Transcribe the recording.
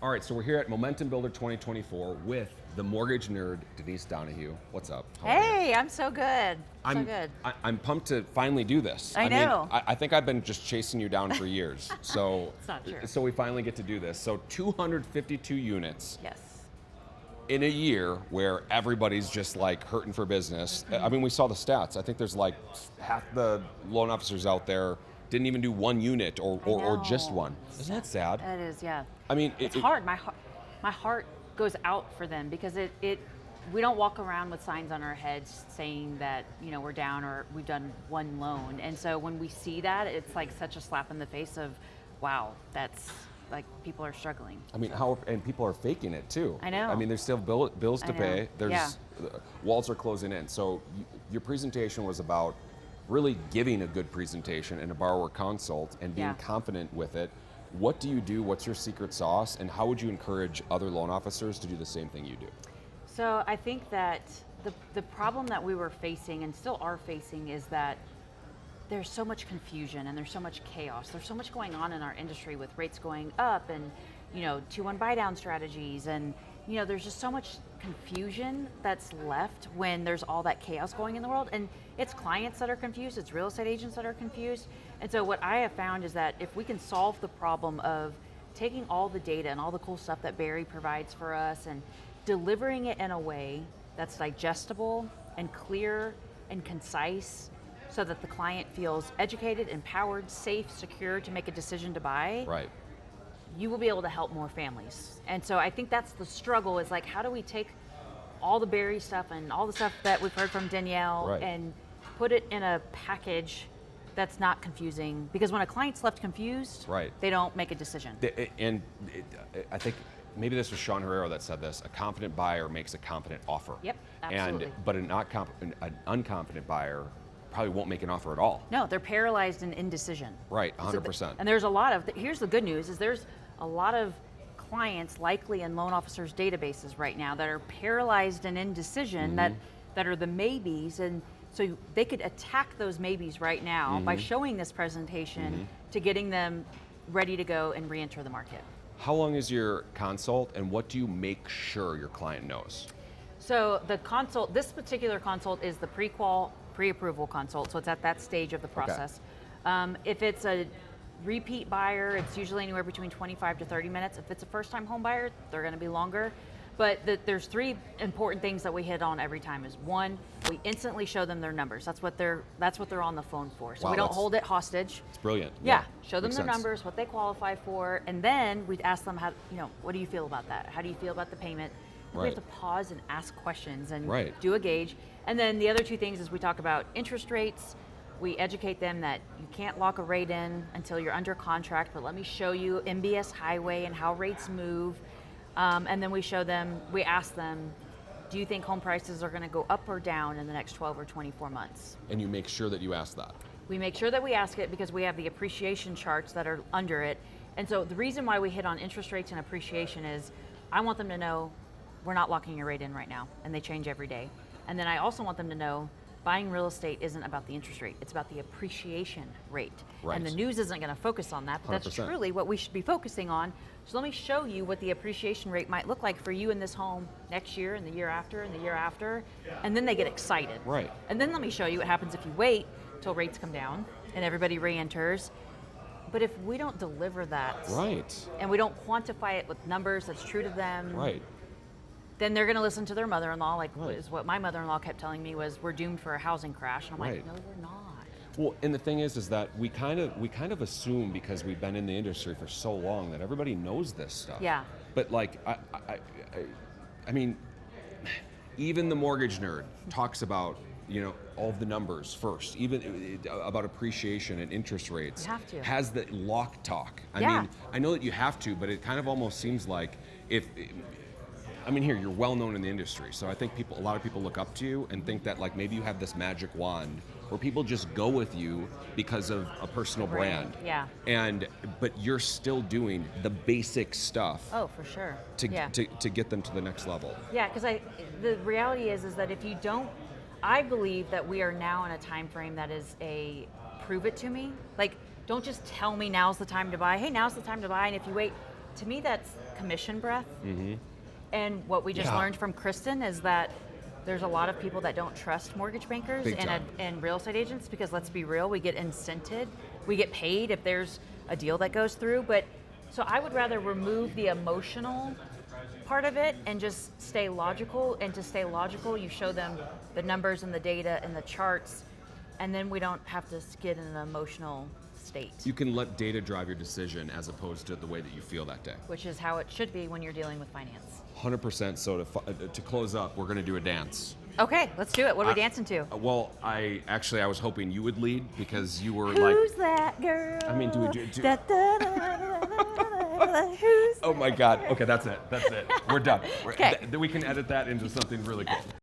All right, so we're here at Momentum Builder 2024 with the mortgage nerd, Denise Donoghue. What's up? How are you? Hey, I'm so good. I'm pumped to finally do this. I know. Mean, I think I've been just chasing you down for years. So, It's not true. So we finally get to do this. So 252 units Yes. in a year where everybody's just like hurting for business. I mean, we saw the stats. I think there's like half the loan officers out there didn't even do one unit or just one. Isn't that sad? It is, yeah. I mean, It's hard. My heart goes out for them because we don't walk around with signs on our heads saying that, you know, we're down or we've done one loan. And so when we see that, it's like such a slap in the face of, wow, that's like people are struggling. I mean, and people are faking it too. I know. I mean, there's still bills to pay. Yeah. Walls are closing in. So your presentation was about really giving a good presentation and a borrower consult and being confident with it. What do you do? What's your secret sauce? And how would you encourage other loan officers to do the same thing you do? So I think that the problem that we were facing and still are facing is that there's so much confusion and there's so much chaos. There's so much going on in our industry with rates going up and, you know, 2-1 buy down strategies. And, you know, there's just so much confusion that's left when there's all that chaos going in the world. And it's clients that are confused, it's real estate agents that are confused. And so what I have found is that if we can solve the problem of taking all the data and all the cool stuff that Barry provides for us and delivering it in a way that's digestible and clear and concise, so that the client feels educated, empowered, safe, secure to make a decision to buy, right, you will be able to help more families. And so I think that's the struggle, is like, how do we take all the Barry stuff and all the stuff that we've heard from Danielle and put it in a package that's not confusing? Because when a client's left confused, they don't make a decision. I think maybe this was Sean Herrera that said this: a confident buyer makes a confident offer. Yep, absolutely. But an unconfident buyer probably won't make an offer at all. No, they're paralyzed in indecision. Right, 100%. And there's a lot of, here's the good news, is there's a lot of clients likely in loan officers' databases right now that are paralyzed in indecision, that are the maybes. And so they could attack those maybes right now by showing this presentation to getting them ready to go and re-enter the market. How long is your consult, and what do you make sure your client knows? So the consult, this particular consult is the pre-approval consult, so it's at that stage of the process. Okay. If it's a repeat buyer, it's usually anywhere between 25 to 30 minutes. If it's a first-time home buyer, they're going to be longer. But there's three important things that we hit on every time. Is one, we instantly show them their numbers. That's what they're on the phone for. So we don't hold it hostage. It's brilliant. Yeah, show them their numbers, what they qualify for, and then we'd ask them how, you know, what do you feel about that? How do you feel about the payment? And we have to pause and ask questions and do a gauge. And then the other two things is we talk about interest rates. We educate them that you can't lock a rate in until you're under contract, but let me show you MBS Highway and how rates move. And then we ask them, do you think home prices are going to go up or down in the next 12 or 24 months? And you make sure that you ask that. We make sure that we ask it because we have the appreciation charts that are under it. And so the reason why we hit on interest rates and appreciation is I want them to know we're not locking your rate in right now, and they change every day. And then I also want them to know buying real estate isn't about the interest rate, it's about the appreciation rate. Right. And the news isn't going to focus on that, but 100%. that's truly what we should be focusing on. So let me show you what the appreciation rate might look like for you in this home next year and the year after and the year after, and then they get excited. Right. And then let me show you what happens if you wait till rates come down and everybody re-enters. But if we don't deliver that, and we don't quantify it with numbers that's true to them, then they're going to listen to their mother-in-law, like is what my mother-in-law kept telling me was, we're doomed for a housing crash. And I'm like, no, we're not. Well, and the thing is that we kind of assume, because we've been in the industry for so long, that everybody knows this stuff. Yeah. But like, I mean, even the mortgage nerd talks about, you know, all of the numbers first, even about appreciation and interest rates. You have to. Has the lock talk. I mean, I know that you have to, but it kind of almost seems like you're well known in the industry, so I think a lot of people look up to you and think that like maybe you have this magic wand where people just go with you because of a personal brand. Yeah. But you're still doing the basic stuff. Oh, for sure. To get them to the next level. Yeah, because the reality is that if you don't, I believe that we are now in a time frame that is a prove it to me. Like, don't just tell me now's the time to buy. Hey, now's the time to buy, and if you wait to me, that's commission breath. Mm-hmm. And what we just Yeah. learned from Kristen is that there's a lot of people that don't trust mortgage bankers Big time. and real estate agents, because let's be real, we get incented, we get paid if there's a deal that goes through. But so I would rather remove the emotional part of it and just stay logical. And to stay logical, you show them the numbers and the data and the charts, and then we don't have to get in an emotional state. You can let data drive your decision as opposed to the way that you feel that day. Which is how it should be when you're dealing with finance. 100%. So to close up, we're going to do a dance. Okay, let's do it. What are we dancing to? Well, I was hoping you would lead because you were Who's that girl? I mean, do we do? Da, da, da, da, da, da, who's Oh my God. Okay, that's it. We're done. Okay. We can edit that into something really cool.